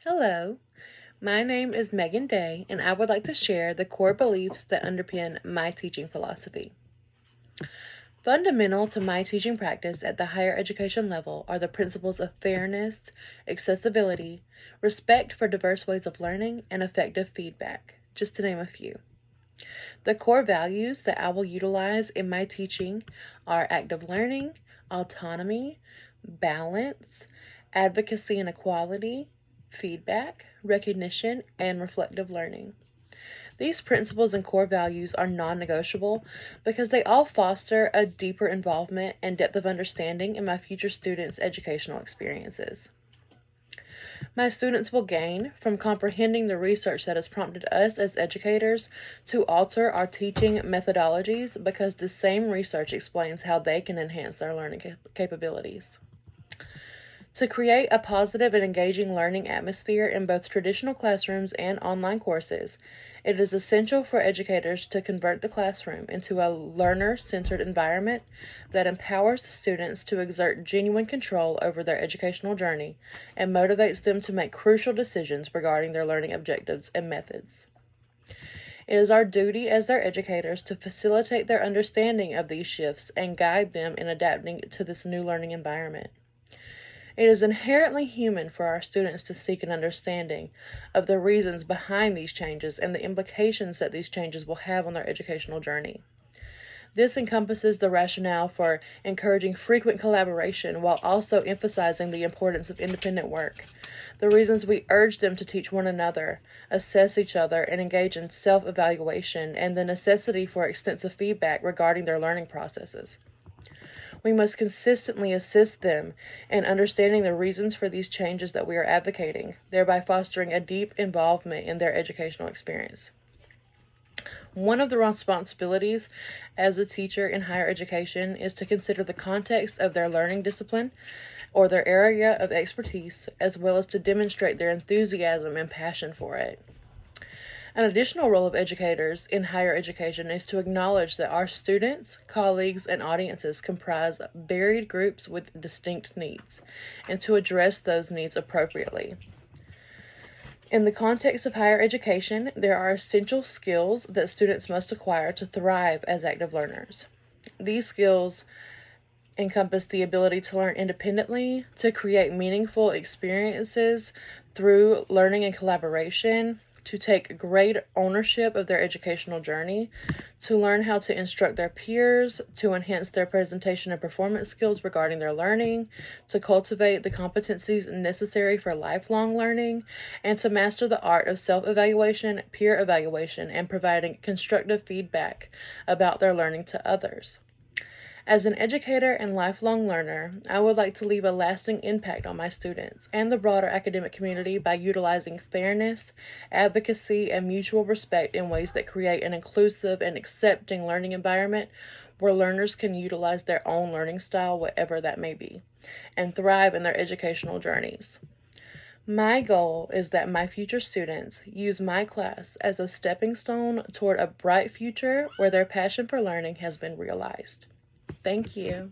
Hello, my name is Megan Day, and I would like to share the core beliefs that underpin my teaching philosophy. Fundamental to my teaching practice at the higher education level are the principles of fairness, accessibility, respect for diverse ways of learning, and effective feedback, just to name a few. The core values that I will utilize in my teaching are active learning, autonomy, balance, advocacy and equality, feedback, recognition, and reflective learning. These principles and core values are non negotiable because they all foster a deeper involvement and depth of understanding in my future students' educational experiences. My students will gain from comprehending the research that has prompted us as educators to alter our teaching methodologies because the same research explains how they can enhance their learning capabilities. To create a positive and engaging learning atmosphere in both traditional classrooms and online courses, it is essential for educators to convert the classroom into a learner-centered environment that empowers the students to exert genuine control over their educational journey and motivates them to make crucial decisions regarding their learning objectives and methods. It is our duty as their educators to facilitate their understanding of these shifts and guide them in adapting to this new learning environment. It is inherently human for our students to seek an understanding of the reasons behind these changes and the implications that these changes will have on their educational journey. This encompasses the rationale for encouraging frequent collaboration while also emphasizing the importance of independent work, the reasons we urge them to teach one another, assess each other, and engage in self-evaluation, and the necessity for extensive feedback regarding their learning processes. We must consistently assist them in understanding the reasons for these changes that we are advocating, thereby fostering a deep involvement in their educational experience. One of the responsibilities as a teacher in higher education is to consider the context of their learning discipline or their area of expertise, as well as to demonstrate their enthusiasm and passion for it. An additional role of educators in higher education is to acknowledge that our students, colleagues, and audiences comprise varied groups with distinct needs, and to address those needs appropriately. In the context of higher education, there are essential skills that students must acquire to thrive as active learners. These skills encompass the ability to learn independently, to create meaningful experiences through learning and collaboration, to take great ownership of their educational journey, to learn how to instruct their peers, to enhance their presentation and performance skills regarding their learning, to cultivate the competencies necessary for lifelong learning, and to master the art of self-evaluation, peer evaluation, and providing constructive feedback about their learning to others. As an educator and lifelong learner, I would like to leave a lasting impact on my students and the broader academic community by utilizing fairness, advocacy, and mutual respect in ways that create an inclusive and accepting learning environment where learners can utilize their own learning style, whatever that may be, and thrive in their educational journeys. My goal is that my future students use my class as a stepping stone toward a bright future where their passion for learning has been realized. Thank you.